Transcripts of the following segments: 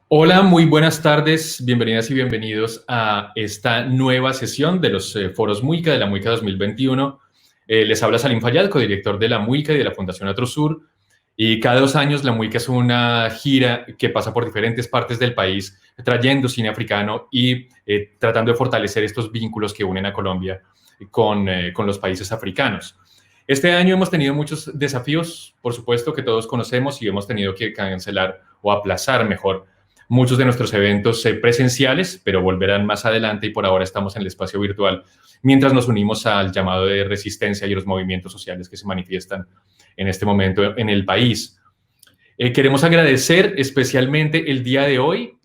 Hola, muy buenas tardes, bienvenidas y bienvenidos a esta nueva sesión de los foros Muica de la Muica 2021. Les habla Salim Fayad, codirector de la Muica y de la Fundación Atrosur. Y cada 2 años la Muica es una gira que pasa por diferentes partes del país, trayendo cine africano y tratando de fortalecer estos vínculos que unen a Colombia con los países africanos. Este año hemos tenido muchos desafíos, por supuesto, que todos conocemos y hemos tenido que cancelar o aplazar mejor muchos de nuestros eventos presenciales, pero volverán más adelante y por ahora estamos en el espacio virtual, mientras nos unimos al llamado de resistencia y los movimientos sociales que se manifiestan en este momento en el país. Queremos agradecer especialmente el día de hoy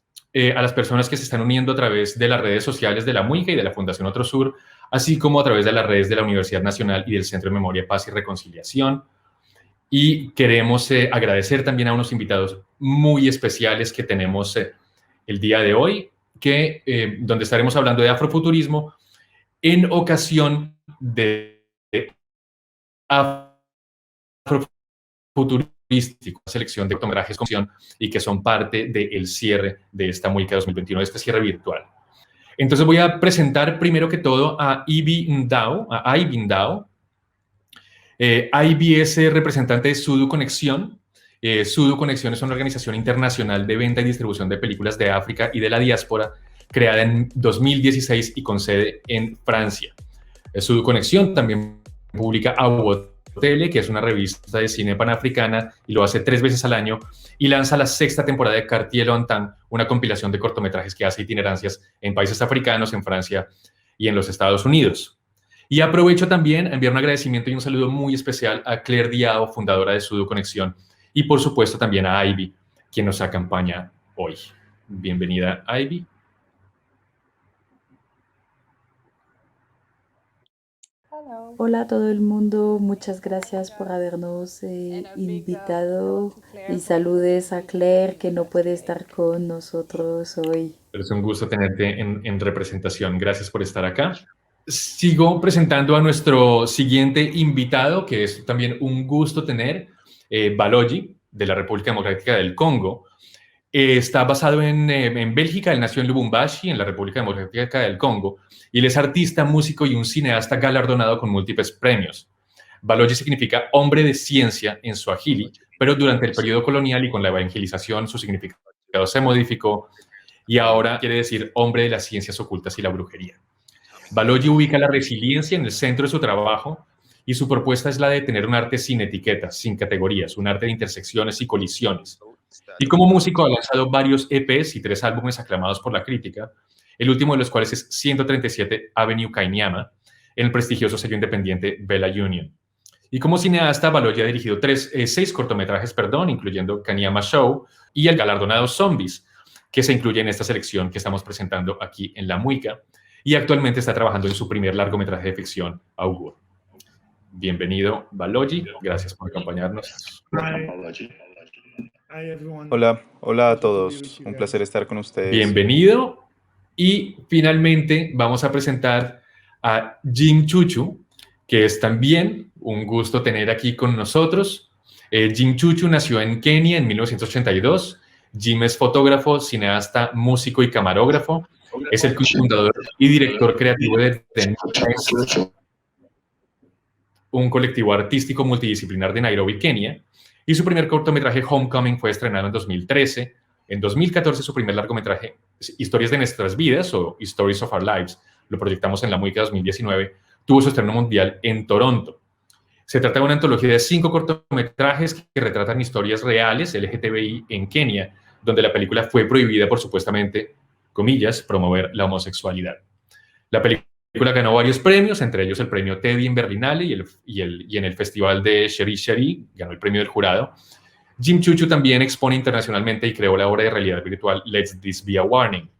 a las personas que se están uniendo a través de las redes sociales de la Muica y de la Fundación Atrosur, así como a través de las redes de la Universidad Nacional y del Centro de Memoria, Paz y Reconciliación. Y queremos agradecer también a unos invitados muy especiales que tenemos el día de hoy, donde estaremos hablando de afrofuturismo en ocasión de afrofuturístico, selección de cortometrajes y que son parte del cierre de esta Muica 2021, de este cierre virtual. Entonces voy a presentar primero que todo a Ivy Ndao, Ivy es representante de Sudu Conexión. Sudu Conexión es una organización internacional de venta y distribución de películas de África y de la diáspora, creada en 2016 y con sede en Francia. Sudu Conexión también publica Awotele, que es una revista de cine panafricana, y lo hace 3 veces al año, y lanza la 6ª temporada de Quartier Longtemps, una compilación de cortometrajes que hace itinerancias en países africanos, en Francia y en los Estados Unidos. Y aprovecho también a enviar un agradecimiento y un saludo muy especial a Claire Diao, fundadora de Sudu Conexión, y por supuesto también a Ivy, quien nos acompaña hoy. Bienvenida, Ivy. Hola a todo el mundo, muchas gracias por habernos invitado y saludes a Claire, que no puede estar con nosotros hoy. Pero es un gusto tenerte en representación. Gracias por estar acá. Sigo presentando a nuestro siguiente invitado, que es también un gusto tener, Baloji, de la República Democrática del Congo. Está basado en Bélgica, él nació en Lubumbashi, en la República Democrática del Congo, y él es artista, músico y un cineasta galardonado con múltiples premios. Baloji significa hombre de ciencia en suajili, pero durante el periodo colonial y con la evangelización su significado se modificó y ahora quiere decir hombre de las ciencias ocultas y la brujería. Baloji ubica la resiliencia en el centro de su trabajo y su propuesta es la de tener un arte sin etiquetas, sin categorías, un arte de intersecciones y colisiones. Y como músico ha lanzado varios EPs y 3 álbumes aclamados por la crítica, el último de los cuales es 137 Avenue Kainyama, en el prestigioso sello independiente Bella Union. Y como cineasta, Baloji ha dirigido 6 cortometrajes, incluyendo Kanyama Show y el galardonado Zombies, que se incluye en esta selección que estamos presentando aquí en La Muica, y actualmente está trabajando en su primer largometraje de ficción, Augur. Bienvenido, Baloji. Gracias por acompañarnos. Hola a todos. Un placer estar con ustedes. Bienvenido. Y finalmente vamos a presentar a Jim Chuchu, que es también un gusto tener aquí con nosotros. Jim Chuchu nació en Kenia en 1982. Jim es fotógrafo, cineasta, músico y camarógrafo. Es el cofundador y director creativo de The Next, un colectivo artístico multidisciplinar de Nairobi, Kenia. Y su primer cortometraje, Homecoming, fue estrenado en 2013. En 2014, su primer largometraje, Historias de Nuestras Vidas, o Stories of Our Lives, lo proyectamos en la Muica 2019, tuvo su estreno mundial en Toronto. Se trata de una antología de 5 cortometrajes que retratan historias reales LGTBI en Kenia, donde la película fue prohibida por supuestamente, comillas, promover la homosexualidad. La película ganó varios premios, entre ellos el premio Teddy en Berlinale y en el festival de Sheri Sheri, ganó el premio del jurado. Jim Chuchu también expone internacionalmente y creó la obra de realidad virtual Let This Be a Warning.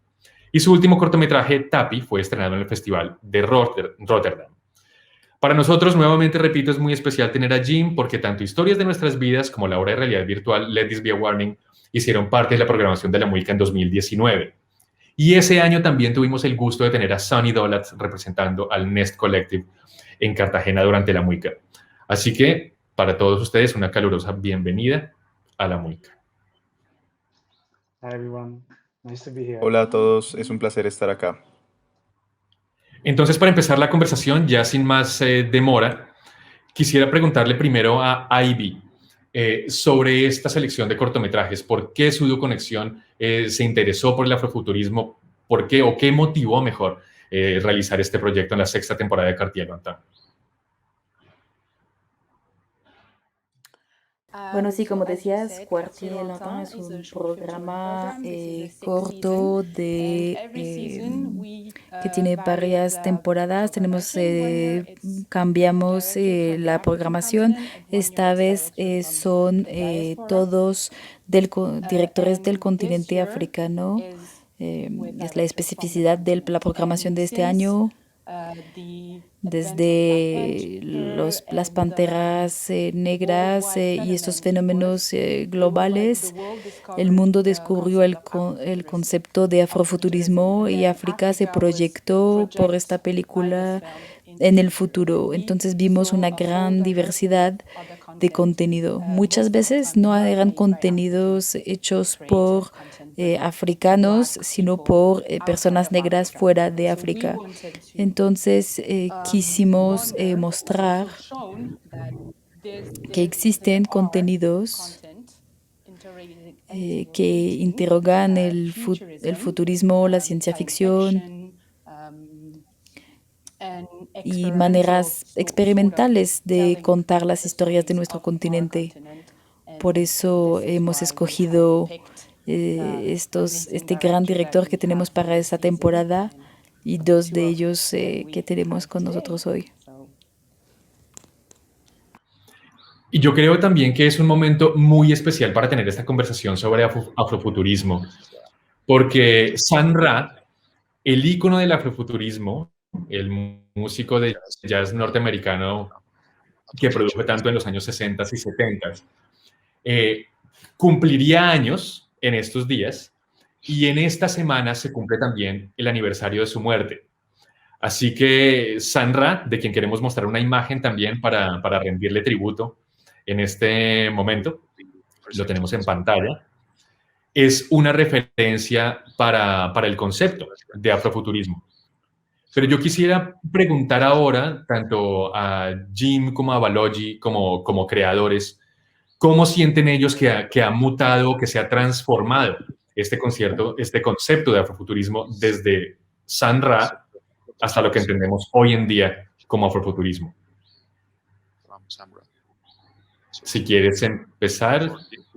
Y su último cortometraje, Tapi, fue estrenado en el Festival de Rotterdam. Para nosotros, nuevamente repito, es muy especial tener a Jim porque tanto Historias de nuestras vidas como la obra de realidad virtual Let This Be a Warning hicieron parte de la programación de la MUICA en 2019. Y ese año también tuvimos el gusto de tener a Sonny Dolatz representando al Nest Collective en Cartagena durante la MUICA. Así que, para todos ustedes, una calurosa bienvenida a la MUICA. Hi everyone, nice to be here. Hola a todos, es un placer estar acá. Entonces, para empezar la conversación, ya sin más demora, quisiera preguntarle primero a Ivy sobre esta selección de cortometrajes. ¿Por qué Sudo Conexión se interesó por el afrofuturismo? ¿Por qué o qué motivó mejor realizar este proyecto en la sexta temporada de Cartier Longtemps? Bueno, sí, como decías, Quartier Longtemps es un programa corto que tiene varias temporadas. Cambiamos la programación. Esta vez son todos directores del continente africano. Es la especificidad de la programación de este año. Desde las panteras negras y estos fenómenos globales, el mundo descubrió el concepto de afrofuturismo y África se proyectó por esta película en el futuro. Entonces vimos una gran diversidad de contenido. Muchas veces no eran contenidos hechos por africanos, sino por personas negras fuera de África. Entonces quisimos mostrar que existen contenidos que interrogan el futurismo, la ciencia ficción y maneras experimentales de contar las historias de nuestro continente. Por eso hemos escogido este gran director que tenemos para esta temporada y dos de ellos que tenemos con nosotros hoy. Y yo creo también que es un momento muy especial para tener esta conversación sobre afrofuturismo, porque Sun Ra, el ícono del afrofuturismo, el músico de jazz norteamericano que produjo tanto en los años 60 y 70, cumpliría años en estos días y en esta semana se cumple también el aniversario de su muerte. Así que Sun Ra, de quien queremos mostrar una imagen también para rendirle tributo en este momento, lo tenemos en pantalla, es una referencia para el concepto de afrofuturismo. Pero yo quisiera preguntar ahora, tanto a Jim como a Baloji, como creadores, ¿cómo sienten ellos que ha mutado, que se ha transformado este concepto de afrofuturismo desde Sun Ra hasta lo que entendemos hoy en día como afrofuturismo? Si quieres empezar,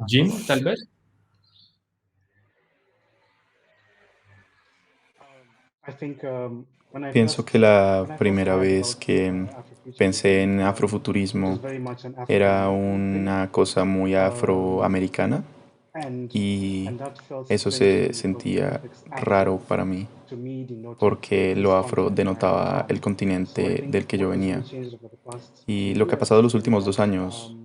Jim, tal vez. Pienso que la primera vez que pensé en afrofuturismo era una cosa muy afroamericana y eso se sentía raro para mí porque lo afro denotaba el continente del que yo venía. Y lo que ha pasado los últimos 2 años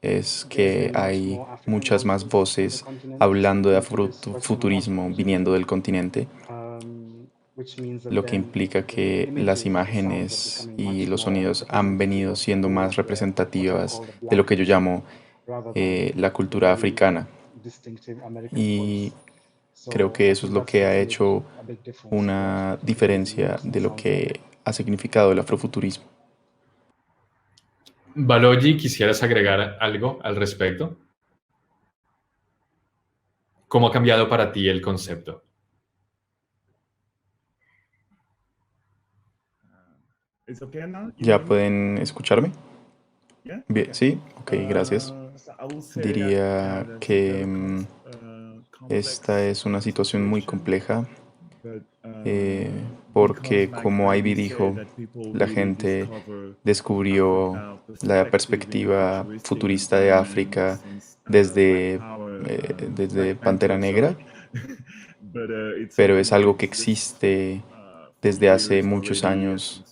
es que hay muchas más voces hablando de afrofuturismo viniendo del continente, lo que implica que las imágenes y los sonidos han venido siendo más representativas de lo que yo llamo la cultura africana. Y creo que eso es lo que ha hecho una diferencia de lo que ha significado el afrofuturismo. Baloji, ¿quisieras agregar algo al respecto? ¿Cómo ha cambiado para ti el concepto? ¿Ya pueden escucharme? Bien, sí, ok, gracias. Diría que esta es una situación muy compleja porque, como Ivy dijo, la gente descubrió la perspectiva futurista de África desde Pantera Negra, pero es algo que existe desde hace muchos años.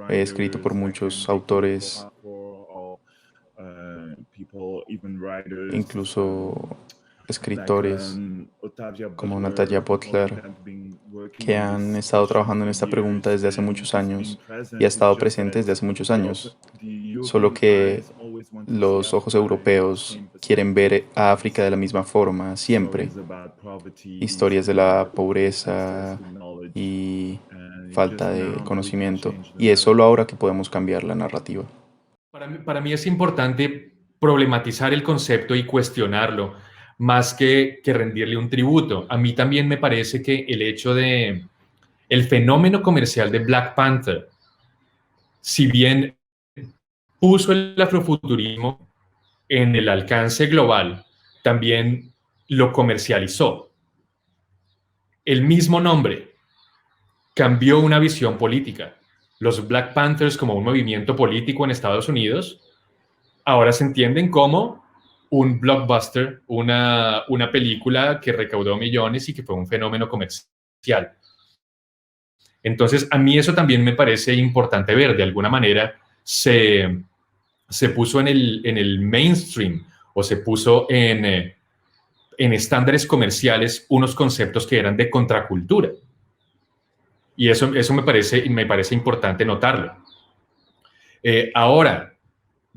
He escrito por muchos autores, incluso escritores como Natalia Butler, que han estado trabajando en esta pregunta desde hace muchos años y ha estado presente desde hace muchos años. Solo que los ojos europeos quieren ver a África de la misma forma, siempre. Historias de la pobreza y falta de conocimiento. Y es solo ahora que podemos cambiar la narrativa. Para mí es importante problematizar el concepto y cuestionarlo, más que rendirle un tributo. A mí también me parece que el hecho de el fenómeno comercial de Black Panther, si bien puso el afrofuturismo en el alcance global, también lo comercializó. El mismo nombre cambió una visión política. Los Black Panthers como un movimiento político en Estados Unidos ahora se entienden como un blockbuster, una película que recaudó millones y que fue un fenómeno comercial. Entonces, a mí eso también me parece importante ver. De alguna manera, se puso en el mainstream o se puso en estándares comerciales unos conceptos que eran de contracultura. Y eso me parece importante notarlo. Ahora,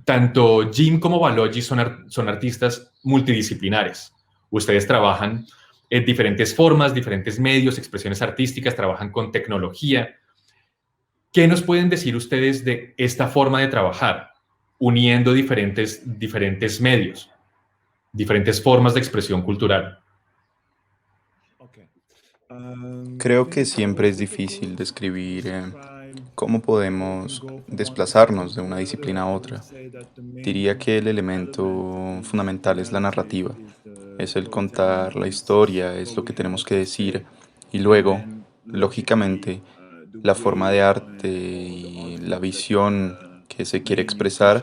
tanto Jim como Balogi son artistas multidisciplinares. Ustedes trabajan en diferentes formas, diferentes medios, expresiones artísticas, trabajan con tecnología. ¿Qué nos pueden decir ustedes de esta forma de trabajar, uniendo diferentes medios, diferentes formas de expresión cultural? Creo que siempre es difícil describir cómo podemos desplazarnos de una disciplina a otra. Diría que el elemento fundamental es la narrativa, es el contar la historia, es lo que tenemos que decir y luego, lógicamente, la forma de arte y la visión que se quiere expresar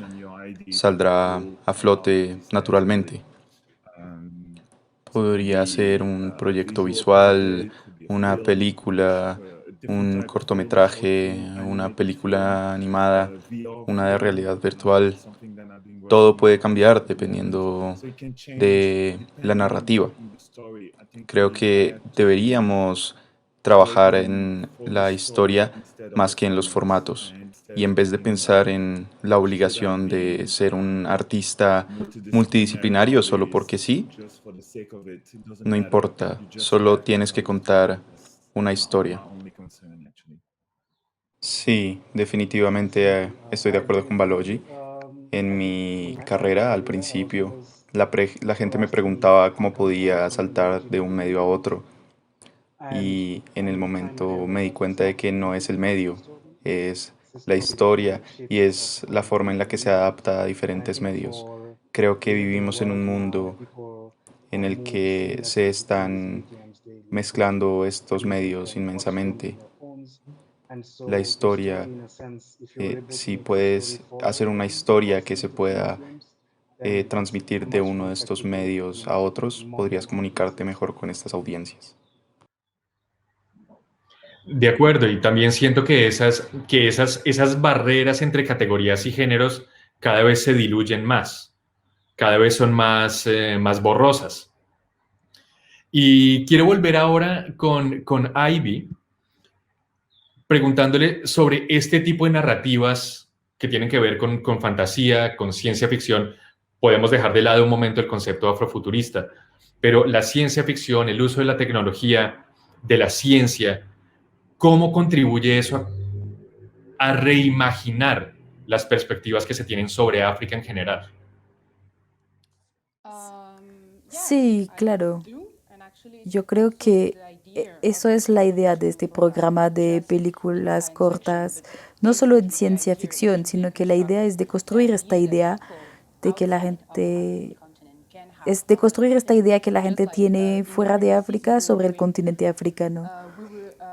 saldrá a flote naturalmente. Podría ser un proyecto visual, una película, un cortometraje, una película animada, una de realidad virtual. Todo puede cambiar dependiendo de la narrativa. Creo que deberíamos trabajar en la historia más que en los formatos. Y en vez de pensar en la obligación de ser un artista multidisciplinario solo porque sí, no importa, solo tienes que contar una historia. Sí, definitivamente estoy de acuerdo con Balogi. En mi carrera, al principio, la gente me preguntaba cómo podía saltar de un medio a otro. Y en el momento me di cuenta de que no es el medio, es la historia y es la forma en la que se adapta a diferentes medios. Creo que vivimos en un mundo en el que se están mezclando estos medios inmensamente. La historia, si puedes hacer una historia que se pueda transmitir de uno de estos medios a otros, podrías comunicarte mejor con estas audiencias. De acuerdo, y también siento que esas barreras entre categorías y géneros cada vez se diluyen más, cada vez son más borrosas. Y quiero volver ahora con Ivy, preguntándole sobre este tipo de narrativas que tienen que ver con fantasía, con ciencia ficción. Podemos dejar de lado un momento el concepto afrofuturista, pero la ciencia ficción, el uso de la tecnología, de la ciencia, ¿cómo contribuye eso a reimaginar las perspectivas que se tienen sobre África en general? Sí, claro. Yo creo que eso es la idea de este programa de películas cortas, no solo en ciencia ficción, sino que la idea es de construir esta idea de que la gente, es de construir esta idea que la gente tiene fuera de África sobre el continente africano.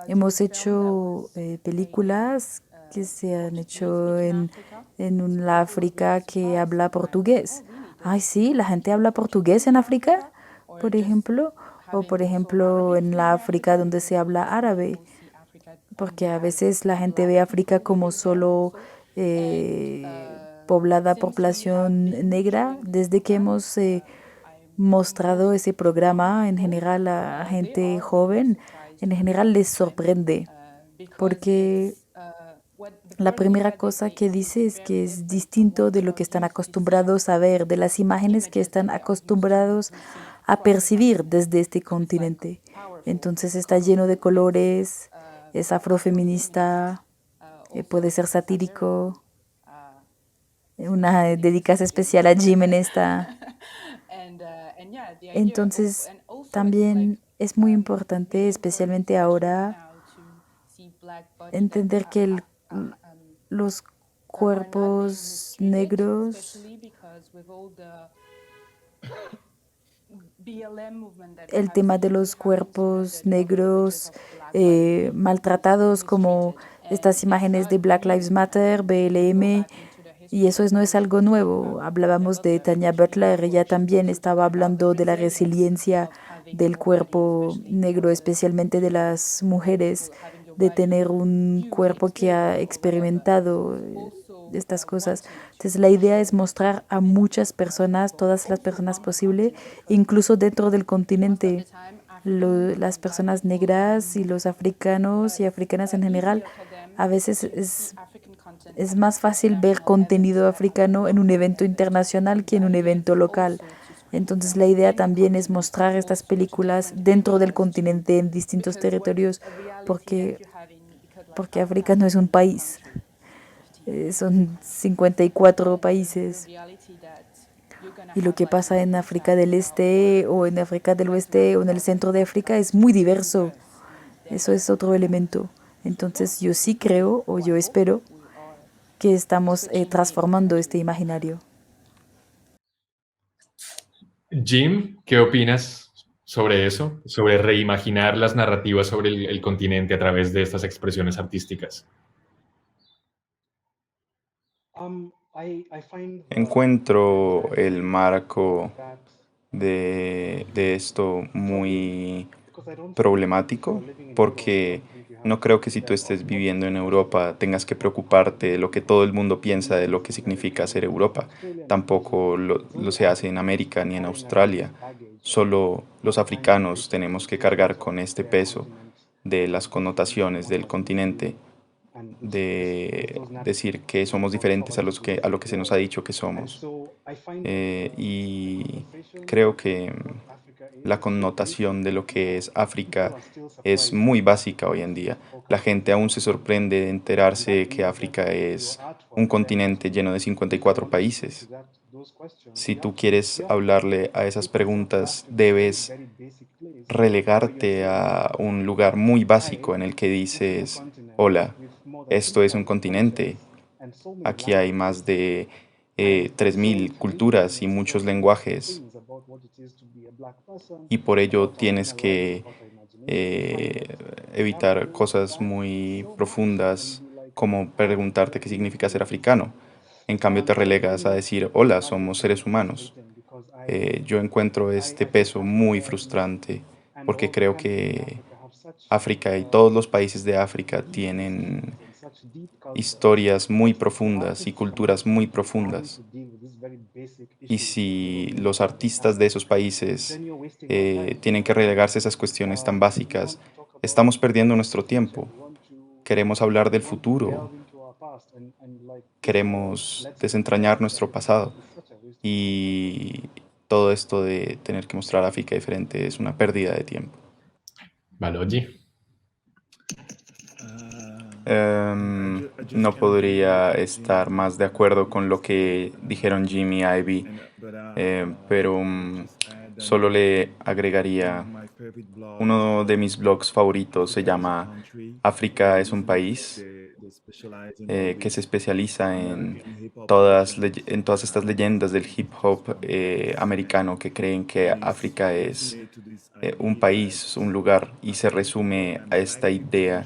Hemos hecho películas que se han hecho en una África que habla portugués. Ay, sí, la gente habla portugués en África, por ejemplo. o por ejemplo en la África donde se habla árabe, porque a veces la gente ve África como solo poblada por población negra. Desde que hemos mostrado ese programa en general a gente joven, en general les sorprende, porque la primera cosa que dice es que es distinto de lo que están acostumbrados a ver, de las imágenes que están acostumbrados a percibir desde este continente. Entonces está lleno de colores, es afrofeminista, puede ser satírico. Una dedicación especial a Jim en esta. Entonces también es muy importante, especialmente ahora, entender que los cuerpos negros, el tema de los cuerpos negros maltratados, como estas imágenes de Black Lives Matter, BLM, y eso no es algo nuevo. Hablábamos de Tanya Butler, ella también estaba hablando de la resiliencia del cuerpo negro, especialmente de las mujeres, de tener un cuerpo que ha experimentado estas cosas. Entonces la idea es mostrar a muchas personas, todas las personas posibles, incluso dentro del continente, las personas negras y los africanos y africanas en general. A veces es más fácil ver contenido africano en un evento internacional que en un evento local. Entonces la idea también es mostrar estas películas dentro del continente, en distintos territorios, porque, porque África no es un país, son 54 países. Y lo que pasa en África del Este o en África del Oeste o en el centro de África es muy diverso. Eso es otro elemento. Entonces yo sí creo, o yo espero, que estamos transformando este imaginario. Jim, ¿qué opinas sobre eso? Sobre reimaginar las narrativas sobre el continente a través de estas expresiones artísticas. Encuentro el marco de esto muy problemático porque no creo que si tú estés viviendo en Europa tengas que preocuparte de lo que todo el mundo piensa de lo que significa ser Europa. Tampoco lo se hace en América ni en Australia. Solo los africanos tenemos que cargar con este peso de las connotaciones del continente, de decir que somos diferentes a lo que se nos ha dicho que somos. Y creo que la connotación de lo que es África es muy básica hoy en día. La gente aún se sorprende de enterarse que África es un continente lleno de 54 países. Si tú quieres hablarle a esas preguntas, debes relegarte a un lugar muy básico en el que dices, hola, esto es un continente. Aquí hay más de 3.000 culturas y muchos lenguajes y por ello tienes que evitar cosas muy profundas como preguntarte qué significa ser africano. En cambio te relegas a decir, hola, somos seres humanos. Yo encuentro este peso muy frustrante porque creo que África y todos los países de África tienen historias muy profundas y culturas muy profundas. Y si los artistas de esos países tienen que relegarse a esas cuestiones tan básicas, estamos perdiendo nuestro tiempo. Queremos hablar del futuro, queremos desentrañar nuestro pasado. Y todo esto de tener que mostrar África diferente es una pérdida de tiempo. Balogi. No podría estar más de acuerdo con lo que dijeron Jimmy y Ivy, pero solo le agregaría, uno de mis blogs favoritos se llama África es un país, que se especializa en en todas estas leyendas del hip hop americano que creen que África es un país, un lugar, y se resume a esta idea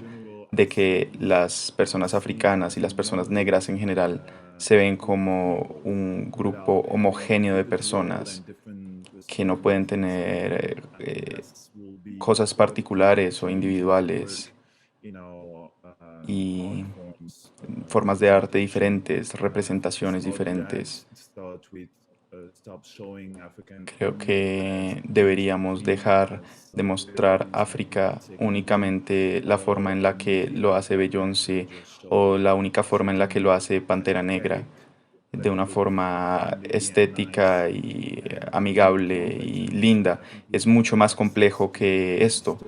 de que las personas africanas y las personas negras en general se ven como un grupo homogéneo de personas que no pueden tener cosas particulares o individuales y formas de arte diferentes, representaciones diferentes. Creo que deberíamos dejar de mostrar África únicamente la forma en la que lo hace Beyoncé o la única forma en la que lo hace Pantera Negra, de una forma estética y amigable y linda. Es mucho más complejo que esto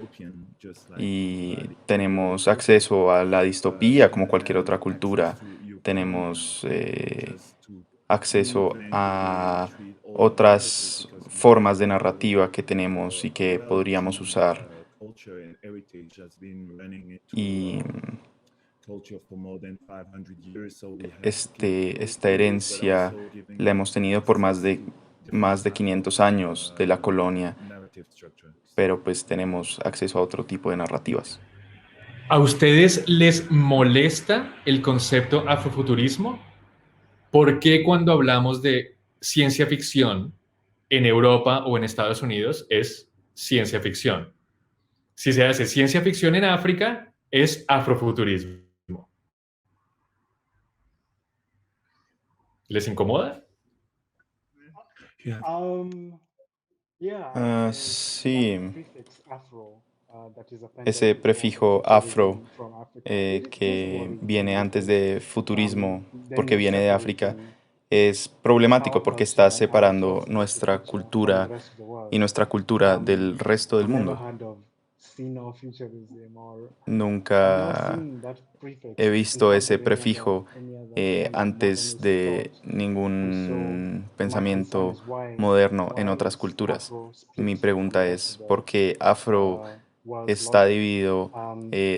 y tenemos acceso a la distopía como cualquier otra cultura. Tenemos acceso a otras formas de narrativa que tenemos y que podríamos usar. Y esta herencia la hemos tenido por más de 500 años de la colonia, pero pues tenemos acceso a otro tipo de narrativas. ¿A ustedes les molesta el concepto afrofuturismo? ¿Por qué cuando hablamos de ciencia ficción en Europa o en Estados Unidos es ciencia ficción? Si se hace ciencia ficción en África, es afrofuturismo. ¿Les incomoda? Um, yeah, Sí, that prefix Afro that is ese appended before prefijo afro futurism from Africa. First of all, que viene it's antes racist. de futurismo, Then porque you're viene de África, separating es problemático our porque está culture and our separando post-British nuestra culture from the cultura rest of the y world. nuestra cultura del resto del I've never mundo. heard of Sino-futurism, or I've never Nunca seen that he prefix in visto front ese of prefijo any other term, not antes any de thought. And so ningún my concern pensamiento is moderno en why otras is culturas. Afro Mi split from the pregunta rest of es, the ¿por qué afro world's está logic? dividido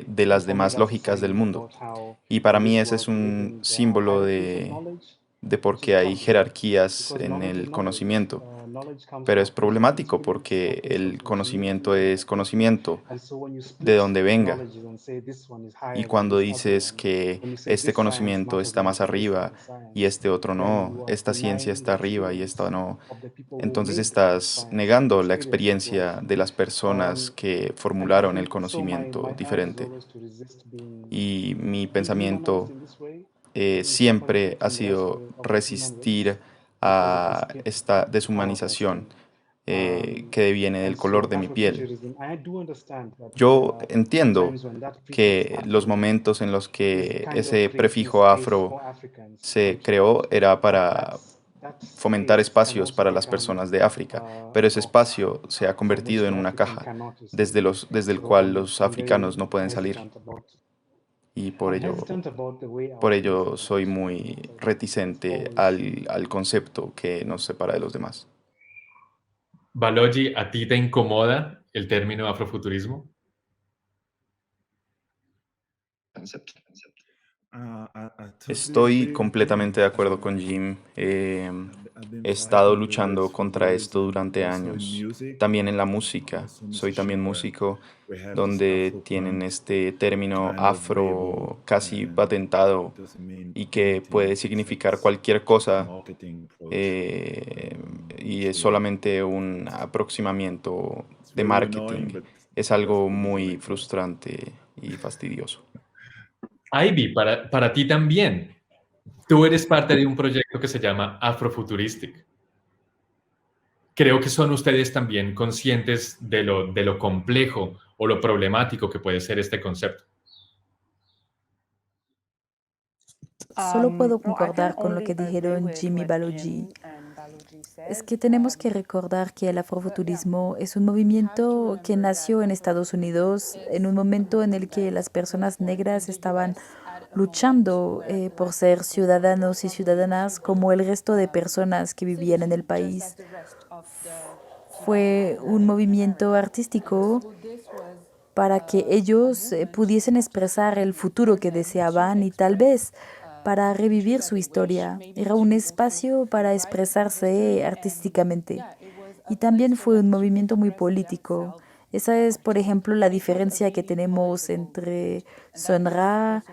de And las for me, demás that's a lógicas del sign mundo? about how Y para in mí this ese es world we live un in, there are símbolo hierarchies of knowledge, de por which is qué hay troubling jerarquías because en knowledge is el knowledge. conocimiento. Knowledge comes Pero from es a place of problemático experience, a porque place of el continuity, conocimiento and es perspective. conocimiento And so when you de split donde venga. knowledges and say this one is Y higher than cuando this other dices one, que when you say este this science conocimiento matters está more más than this arriba other y science, este otro then no, you are esta ciencia denying the está arriba y esta experience no, of the people who entonces made that estás science, the negando la experience of life. experiencia de las personas que And I formularon el think so. conocimiento My urge is diferente. always to resist Y mi being dehumanized pensamiento in this way, siempre ha misinterpreting the rest sido of the human resistir race because of the a skin esta color of my deshumanización skin. Um, que viene and del color so de mi piel. Afrofuturism, I do understand that there Yo are entiendo times when that prefix que los Afro momentos en los is que kind of ese creating prefijo space afro for Africans to se creó contribute, era but para that fomentar space can espacios also para las become personas de África, pero a ese box espacio se ha from which convertido en the una African caja cannot escape. desde el So cual los I'm very africanos no pueden salir hesitant about y the way our por culture ello soy works. muy Because it's reticente always al concepto que nos separa de los demás. Balogi, ¿a ti te incomoda el término afrofuturismo? Estoy completamente de acuerdo con Jim. He estado luchando contra esto durante años. También en la música. Soy también músico donde tienen este término afro casi patentado y que puede significar cualquier cosa eh, y es solamente un aproximamiento de marketing. Es algo muy frustrante y fastidioso. Ivy, para ti también. Tú eres parte de un proyecto que se llama Afrofuturistic. Creo que son ustedes también conscientes de lo complejo o lo problemático que puede ser este concepto. Solo puedo concordar con lo que dijeron Jim y Balogi. Es que tenemos que recordar que el afrofuturismo es un movimiento que nació en Estados Unidos en un momento en el que las personas negras estaban luchando por ser ciudadanos y ciudadanas como el resto de personas que vivían en el país. Fue un movimiento artístico para que ellos pudiesen expresar el futuro que deseaban y tal vez para revivir su historia. Era un espacio para expresarse artísticamente. Y también fue un movimiento muy político. Esa es, por ejemplo, la diferencia que tenemos entre Sun Ra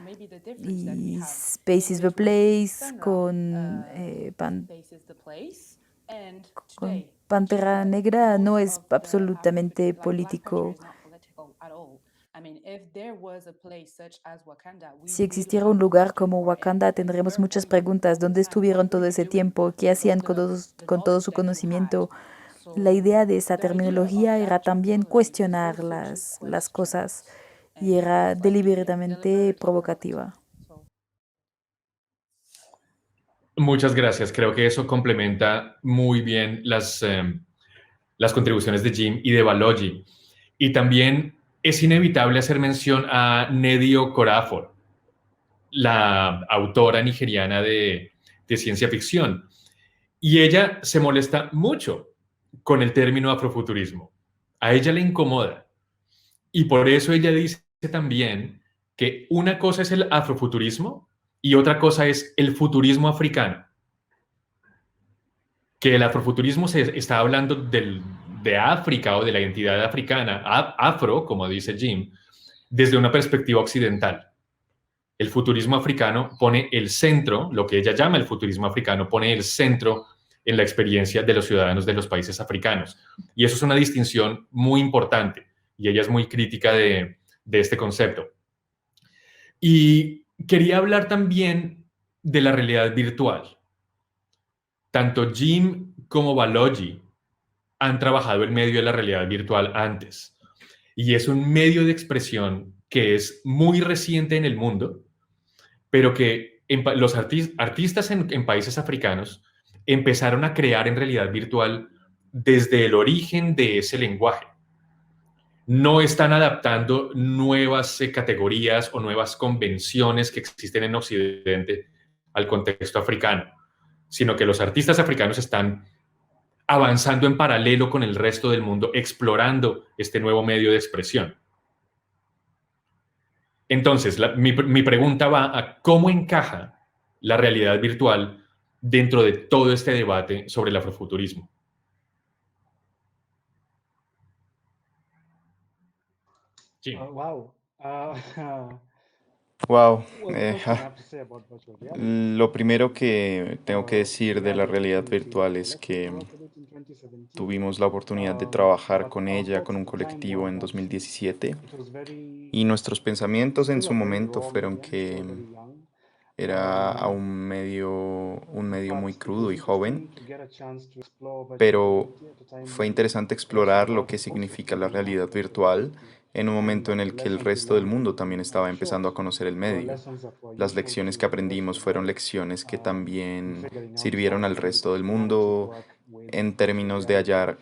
y Space is the Place con Pantera Negra no es absolutamente político. Si existiera un lugar como Wakanda, tendremos muchas preguntas. ¿Dónde estuvieron todo ese tiempo? ¿Qué hacían con todo su conocimiento? La idea de esa terminología era también cuestionar las cosas y era deliberadamente provocativa. Muchas gracias. Creo que eso complementa muy bien las contribuciones de Jim y de Balogi. Y también es inevitable hacer mención a Nnedi Okorafor, la autora nigeriana de ciencia ficción. Y ella se molesta mucho con el término afrofuturismo. A ella le incomoda. Y por eso ella dice también que una cosa es el afrofuturismo y otra cosa es el futurismo africano. Que el afrofuturismo se está hablando de África o de la identidad africana, afro, como dice Jim, desde una perspectiva occidental. El futurismo africano pone el centro, lo que ella llama el futurismo africano, pone el centro en la experiencia de los ciudadanos de los países africanos. Y eso es una distinción muy importante y ella es muy crítica de este concepto. Y quería hablar también de la realidad virtual. Tanto Jim como Balogi han trabajado el medio de la realidad virtual antes. Y es un medio de expresión que es muy reciente en el mundo, pero que los artistas en países africanos empezaron a crear en realidad virtual desde el origen de ese lenguaje. No están adaptando nuevas categorías o nuevas convenciones que existen en Occidente al contexto africano, sino que los artistas africanos están avanzando en paralelo con el resto del mundo, explorando este nuevo medio de expresión. Entonces, mi pregunta va a cómo encaja la realidad virtual dentro de todo este debate sobre el afrofuturismo. Sí. Wow. Wow. Well, the first thing I have to say about virtual reality, Lo primero que tengo que decir de la realidad virtual es que piloted it in 2017. tuvimos la oportunidad de trabajar But con our ella, con thoughts un at the time colectivo were en that 2017, it was very, y nuestros pensamientos en still su a very momento raw fueron medium, que still very young. era un medio But muy it crudo was y joven, interesting to get a chance to explore virtual pero reality at a time fue when interesante there was a explorar lo lot que of focus significa la being on realidad virtual virtual reality en un and momento en el the que el lessons we resto del learned mundo también estaba I'm sure empezando a conocer el were medio. lessons that were Las useful lecciones que to the rest of aprendimos the fueron world lecciones que in también figuring out sirvieron how al to resto del manage and mundo work with en virtual términos de reality. hallar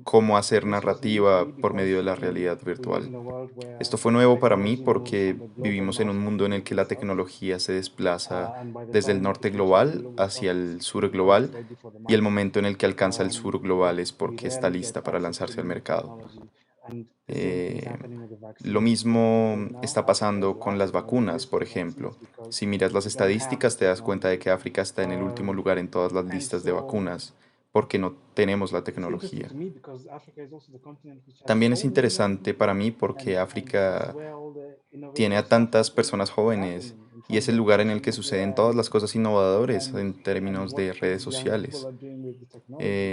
cómo hacer This was new for me narrativa por medio de because la realidad we live virtual. in a world Esto where fue nuevo para mí technology moves from porque the global vivimos en un north mundo to en the el que global la south. tecnología se desplaza And by the desde el time norte it reaches the global global hacia south, el sur it's global, ready for the y el masses. momento en el que alcanza el sur global es We porque está rarely get lista para access to lanzarse al new mercado. technology. And the same thing is Eh, happening with the lo vaccines. mismo Right now, está Africa is pasando the con last las technology vacunas, list for por the vaccines ejemplo. because Si miras las we don't have the estadísticas, te das cuenta de technology. que África está en el último lugar en todas las And listas de so vacunas porque no tenemos la it's interesting tecnología. to me because Africa is also the continent which has También es so many young interesante people, para mí porque and that's África where all the tiene innovative a stuff tantas personas is jóvenes happening in y es terms el of lugar en el que consumer suceden todas las play cosas innovadoras and en términos what de redes these young people sociales. are doing with the technology.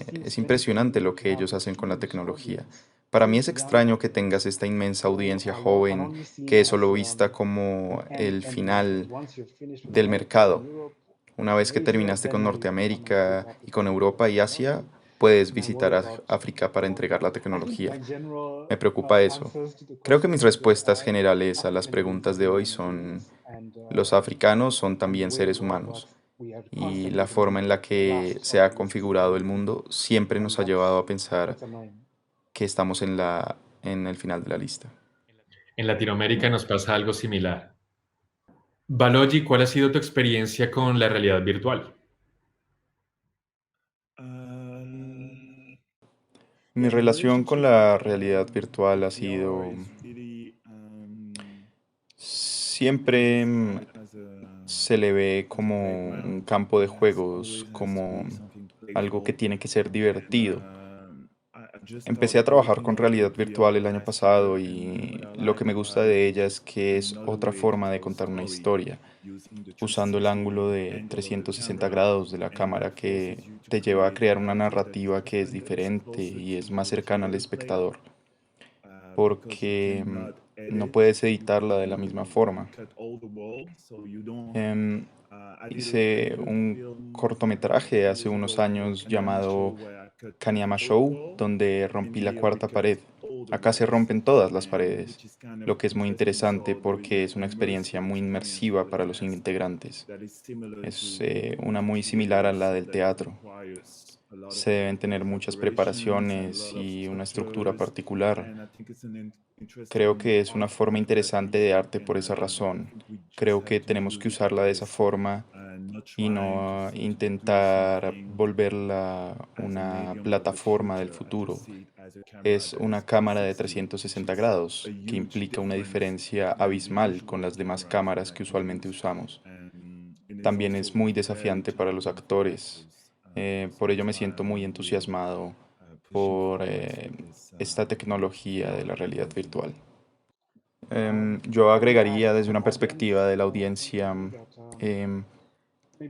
So it Es seems very impresionante convenient lo to que have ellos a hacen con la huge tecnología. audience, Para mí es huge young extraño que audience tengas esta inmensa who audiencia are joven only seen que es solo as vista como el end market. final Once you're finished with del America and mercado. Europe Una vez and que Asia, terminaste then con now you can come and visit Norteamérica y Africa con for the Europa y Asia, technology. puedes And I worry visitar about África para entregar la I think my tecnología. general Me preocupa eso. answers to the Creo que questions mis that you have respuestas asked, generales a las African preguntas communities de are hoy human son: beings, and los africanos son the también way the seres world humanos, works, we are y constantly la being forma en la que thrust se onto ha this configurado el technology, mundo siempre and nos ha llevado a pensar that's annoying. que estamos en el final de la lista. En Latinoamérica nos pasa algo similar. Balogi, ¿cuál ha sido tu experiencia con la realidad virtual? Mi relación con la realidad virtual ha sido siempre se le ve como un campo de juegos, como algo que tiene que ser divertido. Empecé a trabajar con realidad virtual el año pasado y lo que me gusta de ella es que es otra forma de contar una historia, usando el ángulo de 360 grados de la cámara que te lleva a crear una narrativa que es diferente y es más cercana al espectador, porque no puedes editarla de la misma forma. Em, Hice un cortometraje hace unos años llamado Kaniyama Show, donde rompí la cuarta pared. Acá se rompen todas las paredes, lo que es muy interesante porque es una experiencia muy inmersiva para los integrantes. Es una muy similar a la del teatro. Se deben tener muchas preparaciones y una estructura particular. Creo que es una forma interesante de arte por esa razón. Creo que tenemos que usarla de esa forma y no intentar volverla una plataforma del futuro. Es una cámara de 360 grados, que implica una diferencia abismal con las demás cámaras que usualmente usamos. También es muy desafiante para los actores. Por ello me siento muy entusiasmado por esta tecnología de la realidad virtual. Yo agregaría desde una perspectiva de la audiencia, em,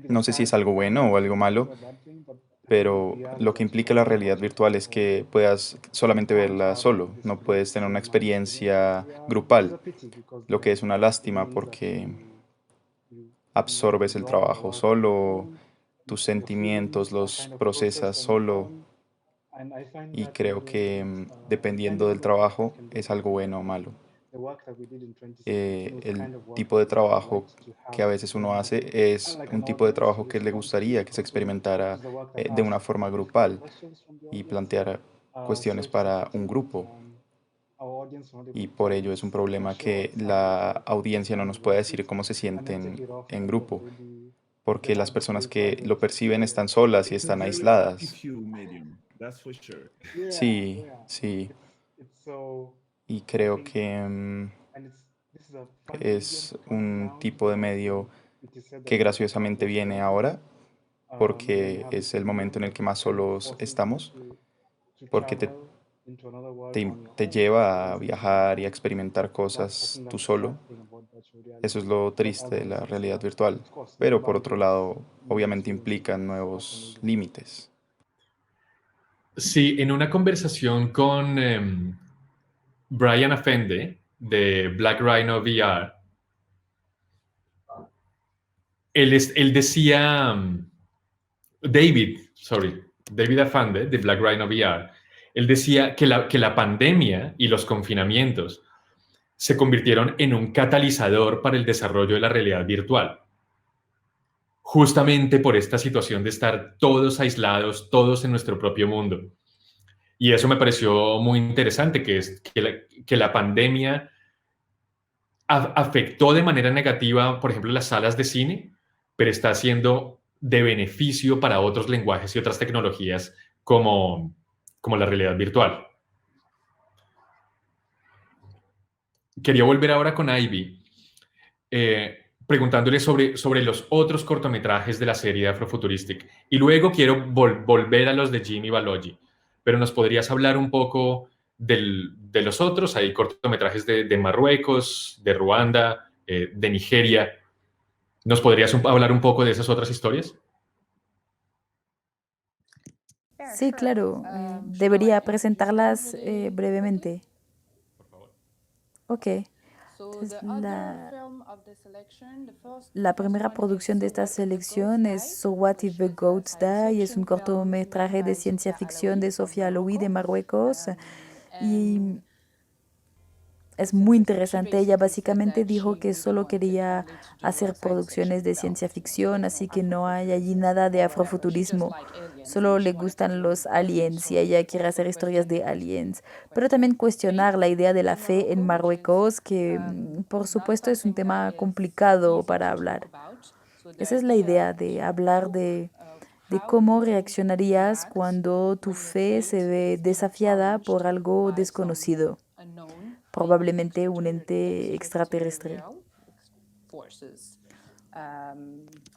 no sé si es algo bueno o algo malo, pero lo que implica la realidad virtual es que puedas solamente verla solo, no puedes tener una experiencia grupal, lo que es una lástima porque absorbes el trabajo solo, tus sentimientos los procesas solo y creo que dependiendo del trabajo es algo bueno o malo. El tipo de trabajo que a veces uno hace es un tipo de trabajo que le gustaría que se experimentara de una forma grupal y plantear cuestiones para un grupo. Y por ello es un problema que la audiencia no nos puede decir cómo se sienten en grupo, porque las personas que lo perciben están solas y están aisladas. Sí, sí, y creo que es un tipo de medio que graciosamente viene ahora, porque es el momento en el que más solos estamos, porque te lleva a viajar y a experimentar cosas tú solo. Eso es lo triste de la realidad virtual, pero por otro lado, obviamente implica nuevos límites. Sí, en una conversación con Brian Afende de Black Rhino VR, él decía, David Afande de Black Rhino VR, él decía que la pandemia y los confinamientos se convirtieron en un catalizador para el desarrollo de la realidad virtual, justamente por esta situación de estar todos aislados, todos en nuestro propio mundo. Y eso me pareció muy interesante, que la pandemia afectó de manera negativa, por ejemplo, las salas de cine, pero está siendo de beneficio para otros lenguajes y otras tecnologías como la realidad virtual. Quería volver ahora con Ivy, preguntándole sobre los otros cortometrajes de la serie de Afrofuturistic. Y luego quiero volver a los de Jimmy Balogi. Pero ¿nos podrías hablar un poco de los otros? Hay cortometrajes de Marruecos, de Ruanda, de Nigeria. ¿Nos podrías hablar un poco de esas otras historias? Sí, claro. Debería presentarlas brevemente. Ok. Entonces, la primera producción de esta selección es So What If the Goats Die. Es un cortometraje de ciencia ficción de Sofia Aloui de Marruecos. Y es muy interesante. Ella básicamente dijo que solo quería hacer producciones de ciencia ficción, así que no hay allí nada de afrofuturismo. Solo le gustan los aliens y ella quiere hacer historias de aliens. Pero también cuestionar la idea de la fe en Marruecos, que por supuesto es un tema complicado para hablar. Esa es la idea de hablar de cómo reaccionarías cuando tu fe se ve desafiada por algo desconocido, probablemente un ente extraterrestre.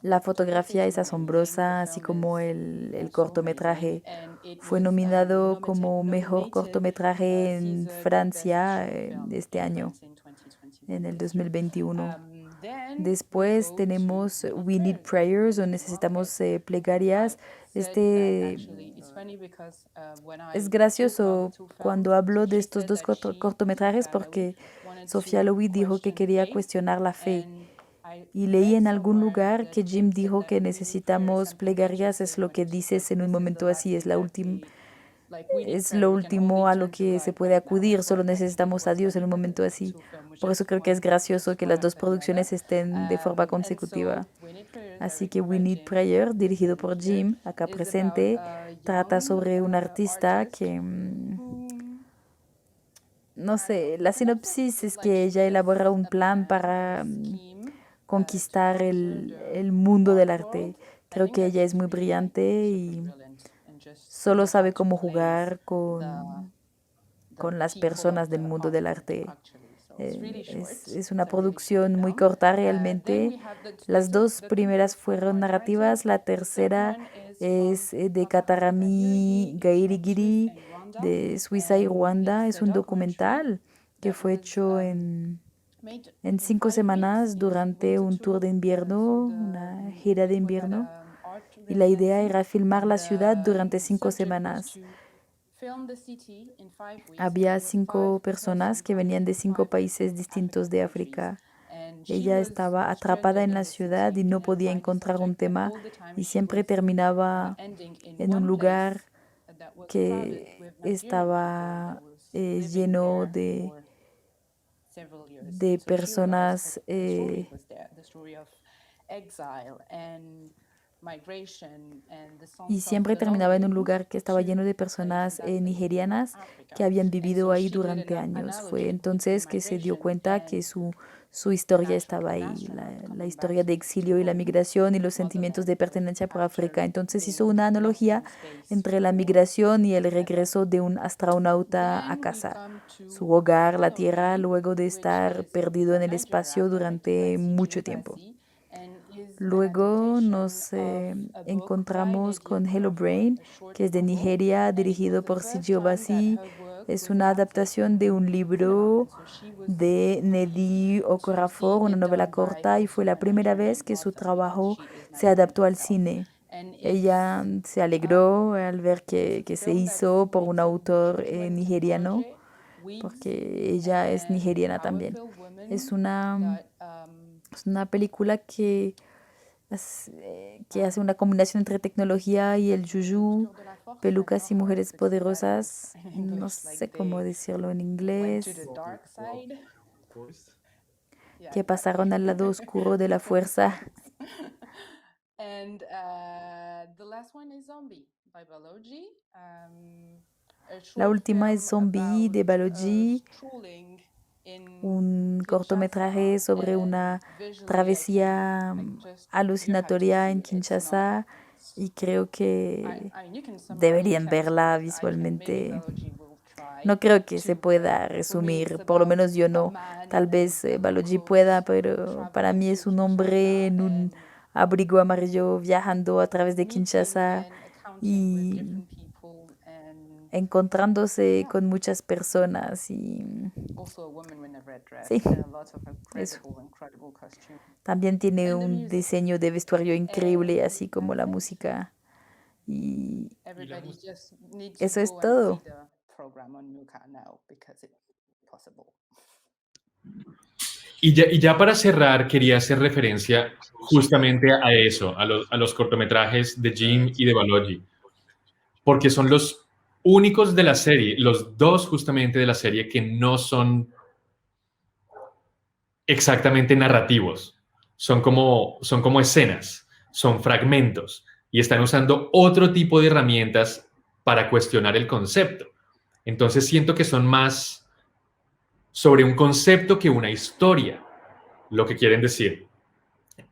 La fotografía es asombrosa, así como el cortometraje. Fue nominado como mejor cortometraje en Francia este año, en el 2021. Después tenemos We Need Prayers, o necesitamos plegarias. Es gracioso cuando hablo de estos dos cortometrajes porque Sofía Lowy dijo que quería cuestionar la fe. Y leí en algún lugar que Jim dijo que necesitamos plegarias, es lo que dices en un momento así, es lo último a lo que se puede acudir, solo necesitamos a Dios en un momento así. Por eso creo que es gracioso que las dos producciones estén de forma consecutiva. Así que We Need Prayer, dirigido por Jim, acá presente, trata sobre un artista que, no sé, la sinopsis es que ella elabora un plan para conquistar el mundo del arte. Creo que ella es muy brillante y solo sabe cómo jugar con las personas del mundo del arte. Es una producción muy corta realmente. Las dos primeras fueron narrativas, la tercera es de Katarami Gairigiri de Suiza y Ruanda. Es un documental que fue hecho en 5 semanas durante un tour de invierno, una gira de invierno. Y la idea era filmar la ciudad durante 5 semanas. Había 5 personas que venían de 5 países distintos de África. Ella estaba atrapada en la ciudad y no podía encontrar un tema y siempre terminaba en un lugar que estaba lleno de personas y siempre terminaba en un lugar que estaba lleno de personas nigerianas que habían vivido ahí durante años. Fue entonces que se dio cuenta que su historia estaba ahí, la historia de exilio y la migración y los sentimientos de pertenencia por África. Entonces hizo una analogía entre la migración y el regreso de un astronauta a casa, su hogar, la Tierra, luego de estar perdido en el espacio durante mucho tiempo. Luego nos encontramos con Hello Brain, que es de Nigeria, dirigido por Siji Obasi. Es una adaptación de un libro de Nnedi Okorafor, una novela corta, y fue la primera vez que su trabajo se adaptó al cine. Ella se alegró al ver que se hizo por un autor nigeriano, porque ella es nigeriana también. Es una película que hace una combinación entre tecnología y el juju, pelucas y mujeres poderosas. No sé cómo decirlo en inglés. Que pasaron al lado oscuro de la fuerza. La última es Zombie de Baloji, un cortometraje sobre una travesía alucinatoria en Kinshasa y creo que deberían verla visualmente. No creo que se pueda resumir, por lo menos yo no. Tal vez Baloji pueda, pero para mí es un hombre en un abrigo amarillo viajando a través de Kinshasa y encontrándose con muchas personas y sí, eso. También tiene un diseño de vestuario increíble, así como la música. Y eso es todo. Y ya para cerrar, quería hacer referencia justamente a eso, a los cortometrajes de Jim y de Baloji, porque son los únicos de la serie, los dos justamente de la serie que no son exactamente narrativos, son como escenas, son fragmentos y están usando otro tipo de herramientas para cuestionar el concepto. Entonces siento que son más sobre un concepto que una historia, lo que quieren decir.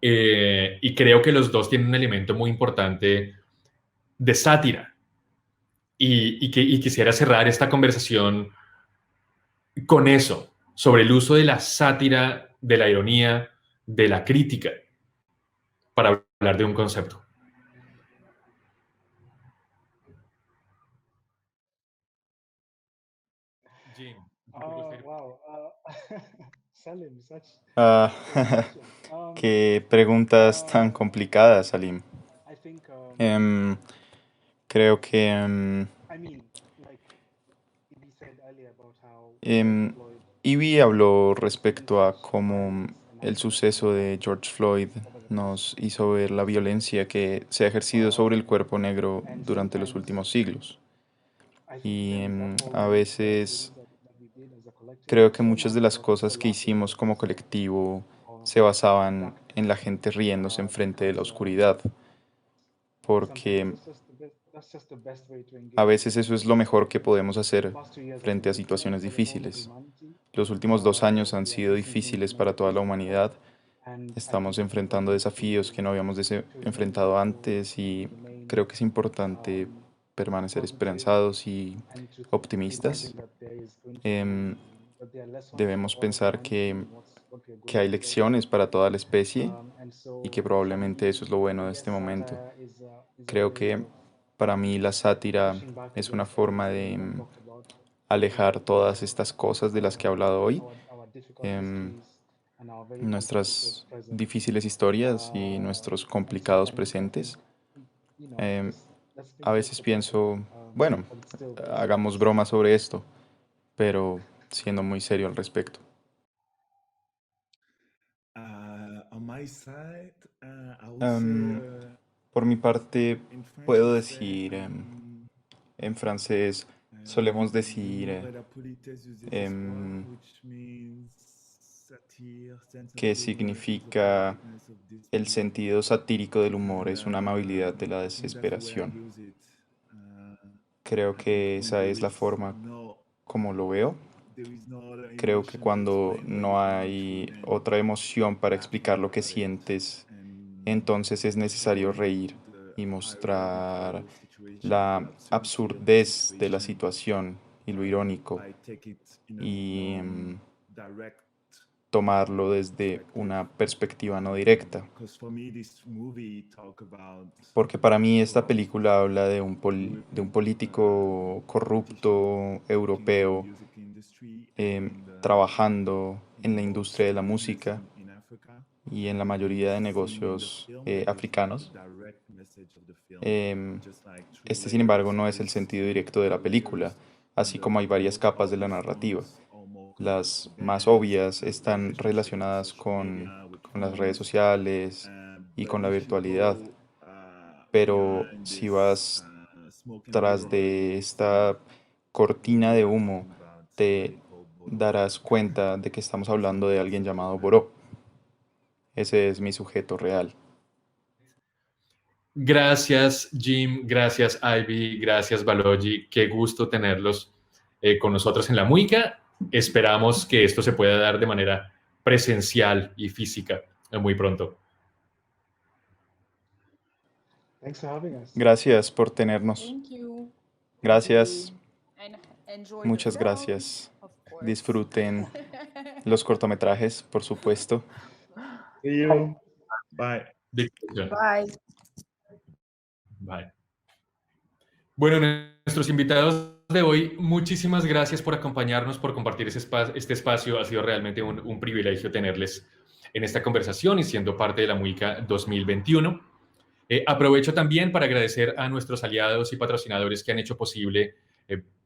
Y creo que los dos tienen un elemento muy importante de sátira. Y quisiera cerrar esta conversación con eso, sobre el uso de la sátira, de la ironía, de la crítica. para hablar de un concepto. Jim, Wow. Salim, Ah, question. qué preguntas tan complicadas, Salim. I think, Em, creo que I mean, like we said earlier about how em, Floyd Ivy habló respecto a cómo el suceso de George Floyd nos hizo ver la violencia que se ha ejercido sobre el cuerpo negro durante los últimos siglos. I think Y that whole a veces that we did as a collective creo que so muchas much de las was cosas the que laughter hicimos como itself colectivo or se basaban dark en la gente riéndose enfrente de la because oscuridad, sometimes porque that's just the best way to a engage veces eso es lo mejor que podemos hacer past 2 years have frente a been situaciones for the whole of difíciles. humanity. Los últimos 2 años han We are sido facing things difíciles we never para toda la faced before, humanidad. and I think Estamos it's enfrentando important desafíos que no habíamos to enfrentado antes y remain creo que es importante permanecer positive esperanzados y and to optimistas. imagine that there is going to Em, that there are lessons for Debemos all of pensar humanity in what we are que going hay through right now. lecciones para toda la especie And y so que for probablemente eso me, es lo bueno de yes, este momento. satire is a Creo way que of para mí la sátira pushing back es una against forma everything de we've talked about, alejar todas estas cosas de las que he hablado hoy, our difficult em, histories and our very complicated nuestras present. difíciles historias y nuestros And complicados sometimes I presentes. think, Em, let's be a jokes veces about it, pienso, bueno, but it's still very hagamos serious. bromas sobre esto, pero siendo muy serio al respecto. On my side, I would Em, say por mi parte, in French puedo we say decir, en francés, solemos decir l'humour et la politesse du em, désespoir, which means satire, sense of que humor is the significa politeness of el despair. sentido satírico del humor And es una amabilidad de la I think that's the way I desesperación. use it. Creo I think que when esa there es la is forma no como lo veo. there is no other Creo que emotion to cuando explain what no you're going through, hay then otra emoción para explicar laughing lo que about it sientes, and entonces es necesario going reír into the y mostrar ironical situation, the la absurdity of the absurdez de la situation. situación y lo irónico I take it in a y non-direct tomarlo desde una perspectiva no directa. because for me this movie talk about Porque para mí esta corrupt película habla de un European político corrupto politicians working in the europeo music industry and trabajando en la industria most de la business música in Africa. y en la mayoría de Theme in the negocios film, but there's no africanos. direct message of the film. Just like three Este, sin layers embargo, no es el with sentido some directo de la layers, película, and así the como hay varias most capas de la obvious narrativa. ones are more connected Las to más dance, obvias están relationship with relacionadas social media, with con las redes phones. sociales y But con la if you virtualidad. go Pero behind si this vas smoke and tras mirror, you de will esta see cortina we de are humo, talking about te somebody called Bodo. darás cuenta de que estamos hablando de alguien llamado Boró. Ese es mi sujeto real. Gracias, Jim. Gracias, Ivy. Gracias, Balogi. Qué gusto tenerlos con nosotros en la Muica. Esperamos que esto se pueda dar de manera presencial y física muy pronto. Thanks for having us. Gracias por tenernos. Thank you. Gracias. And enjoy Muchas the film, gracias. of course. Disfruten los cortometrajes, por supuesto. See you. Bye. Big pleasure. Bye. Bye. Bueno, nuestros invitados de hoy, muchísimas gracias por acompañarnos, por compartir este espacio. Ha sido realmente un privilegio tenerles en esta conversación y siendo parte de la Muica 2021. Aprovecho también para agradecer a nuestros aliados y patrocinadores que han hecho posible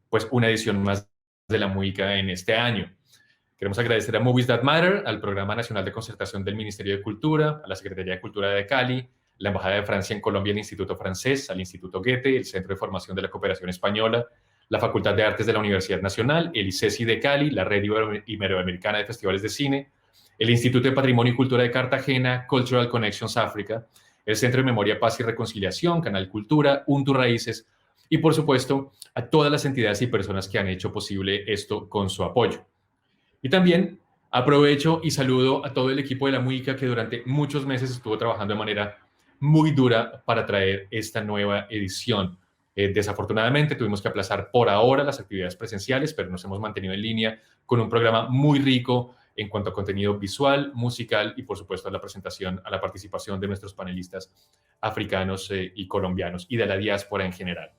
pues una edición más de la Muica en este año. Queremos agradecer a Movies That Matter, al Programa Nacional de Concertación del Ministerio de Cultura, a la Secretaría de Cultura de Cali, la Embajada de Francia en Colombia, el Instituto Francés, al Instituto Goethe, el Centro de Formación de la Cooperación Española, la Facultad de Artes de la Universidad Nacional, el ICESI de Cali, la Red Iberoamericana de Festivales de Cine, el Instituto de Patrimonio y Cultura de Cartagena, Cultural Connections África, el Centro de Memoria, Paz y Reconciliación, Canal Cultura, Untu Raíces y, por supuesto, a todas las entidades y personas que han hecho posible esto con su apoyo. Y también aprovecho y saludo a todo el equipo de la Muica que durante muchos meses estuvo trabajando de manera muy dura para traer esta nueva edición. Desafortunadamente tuvimos que aplazar por ahora las actividades presenciales, pero nos hemos mantenido en línea con un programa muy rico en cuanto a contenido visual, musical y, por supuesto, a la presentación, a la participación de nuestros panelistas africanos y colombianos y de la diáspora en general.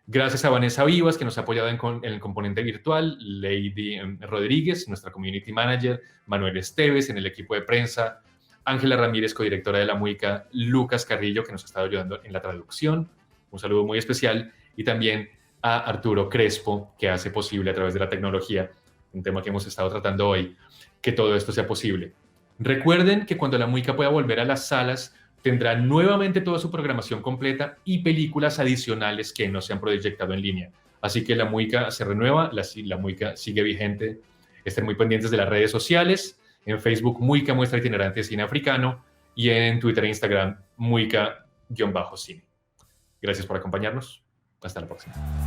Gracias a Vanessa Vivas, que nos ha apoyado en el componente virtual, Lady Rodríguez, nuestra Community Manager, Manuel Esteves en el equipo de prensa, Ángela Ramírez, codirectora de La Muica, Lucas Carrillo, que nos ha estado ayudando en la traducción, un saludo muy especial, y también a Arturo Crespo, que hace posible a través de la tecnología, un tema que hemos estado tratando hoy, que todo esto sea posible. Recuerden que cuando La Muica pueda volver a las salas, tendrá nuevamente toda su programación completa y películas adicionales que no se han proyectado en línea. Así que La Muica se renueva, La Muica sigue vigente. Estén muy pendientes de las redes sociales. En Facebook, Muica Muestra Itinerante Cine Africano, y en Twitter e Instagram, Muica-Cine. Gracias por acompañarnos. Hasta la próxima.